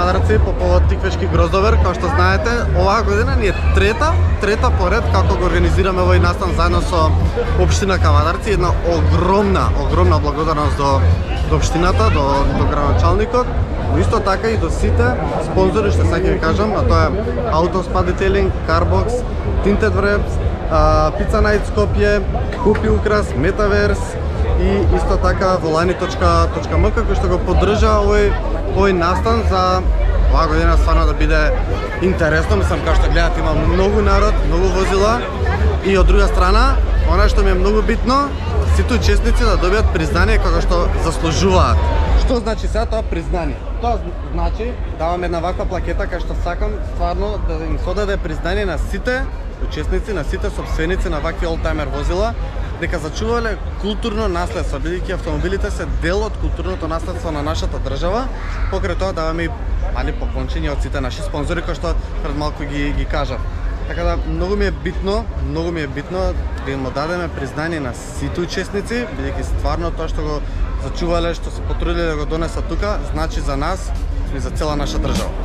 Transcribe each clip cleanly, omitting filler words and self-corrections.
кавадарци по повод Тиквечки гроздовер. Како што знаете, оваа година ни е трета поред како го организираме овој настан заедно со општина Кавадарци. Една огромна благодарност до општината, до градоначалникот, но исто така и до сите спонзори, што сега ќе кажам, а тоа е Autospa Detailing, Carbox, Tinted Wraps, Pizza Night Skopje, Купи Украс, Metaverse и исто така volani.mk кој што го поддржа овој настан за оваа година стварно да биде интересно. Мислам, како што гледате, има многу народ, многу возила и од друга страна, она што ми е многу битно, сите учесници да добијат признание како што заслужуваат. Што значи сега тоа признание? Тоа значи давам една ваква плакета кај што сакам стварно да им содаде признание на сите учесници, на сите собственици на вакви олдтаймер возила, дека зачувале културно наследство, бидејќи автомобилите се дел од културното наследство на нашата држава. Покрај тоа даваме и мали поклончења од сите наши спонзори, кои што пред малку ги кажав. Така да многу ми е битно да им дадеме признание на сите учесници, бидејќи стварно тоа што го зачувале, што се потрудиле да го донесат тука, значи за нас и за цела наша држава.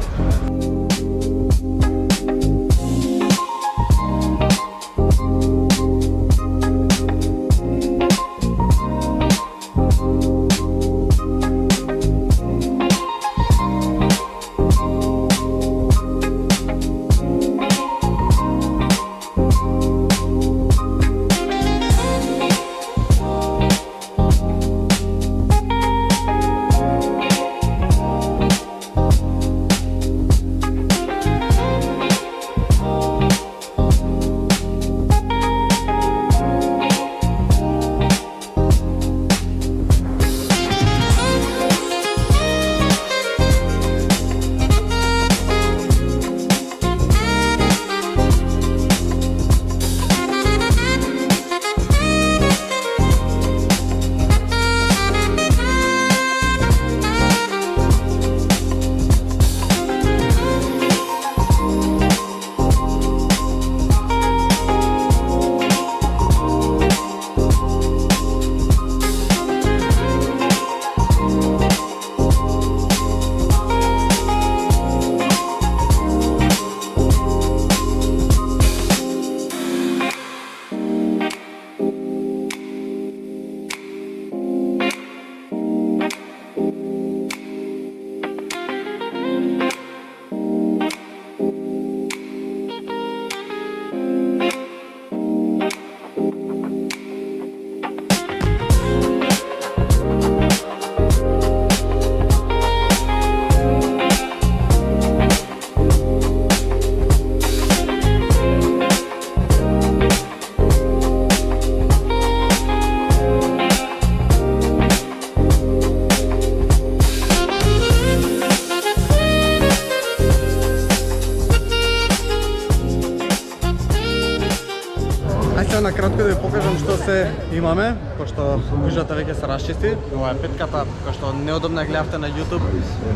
На кратко да ви покажам што се имаме, пошто гужата веќе се расчисти. Ова е петката која што неодамна гледавте на YouTube,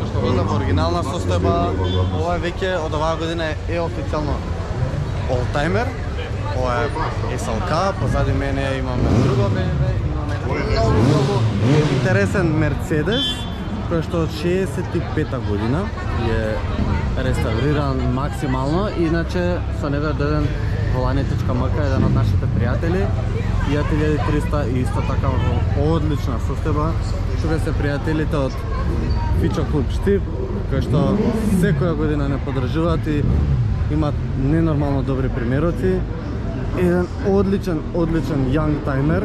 што воза во оригинална состојба. Ова веќе од оваа година е официјално олдтаймер. Ова е SLK, позади мене имаме друго BMW, имаме многу интересен Mercedes, кој што од 65-та година е реставриран максимално, иначе со него даден volani.mk, еден од нашите пријатели, Fiat 1300 и исто така во одлична состојба. Тука се пријателите од Fičo Klub Štip, кои што секоја година не поддржуваат и имаат ненормално добри примероци. Еден одличен young timer.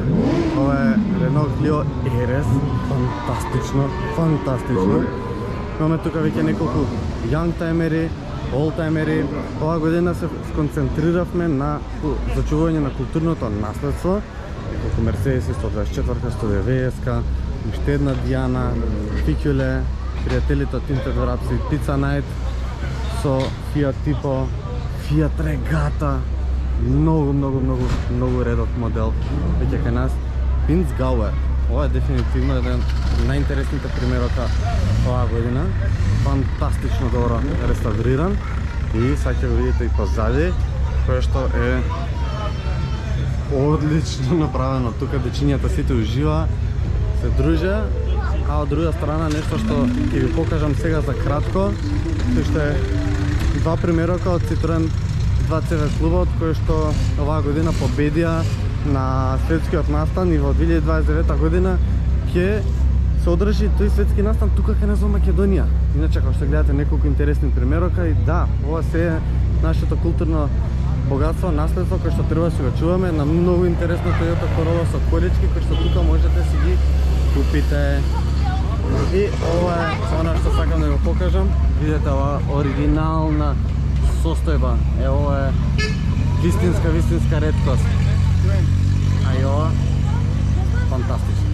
Ова е Renault Clio RS, фантастично. Имаме тука веќе неколку young timeri, олдтаймери. Оваа година се сконцентриравме на зачување на културното наследство, како Mercedes 124, 190, уште една Диана, Фикюле, пријателите од Tinted Wraps и Pizza Night со Fiat Tipo, Fiat Regata, многу редок модел веќе кај нас. Pinzgauer. Ова е дефинитивно еден од најинтересните примерока оваа година. Фантастично добро реставриран и сега ќе го видите и позади, кое што е одлично направено. Тука дечињата сите ужива, се дружа, а од друга страна нешто што ќе ви покажам сега за кратко Тој што е два примерока од Citroen 2CV клубот, кој што оваа година победија на светскиот настан и во 2029 година ќе се одржи тој светски настан тука кај нас во Македонија. Иначе, како што гледате, неколку интересни примерока и да, ова се е нашето културно богатство, наследство кој што треба да се го чуваме на многу интересно Toyota Corolla со колички кој што тука можете да си ги купите. И ова е она што сакам да го покажам. Видете ова оригинална состојба. Ова е вистинска реткост. А и ова фантастично.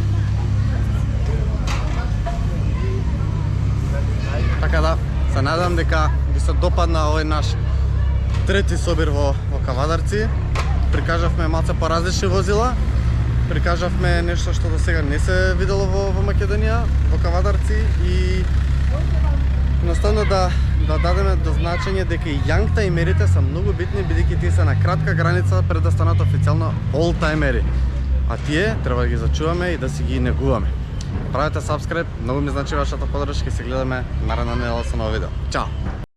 Така да, се надам дека ви се допадна овој наш трети собир во Кавадарци. Прикажавме малце поразлични возила. Прикажавме нешто што до сега не се видело во Македонија, во Кавадарци и едноставно да дадеме до значење дека и јангта и мерите се многу битни, бидејќи тие се на кратка граница пред да станат официјално олтајмери. А тие треба да ги зачуваме и да си ги негуваме. Правете subscribe, многу ми значи вашата поддршка и се гледаме наредна недела со ново видео. Чао!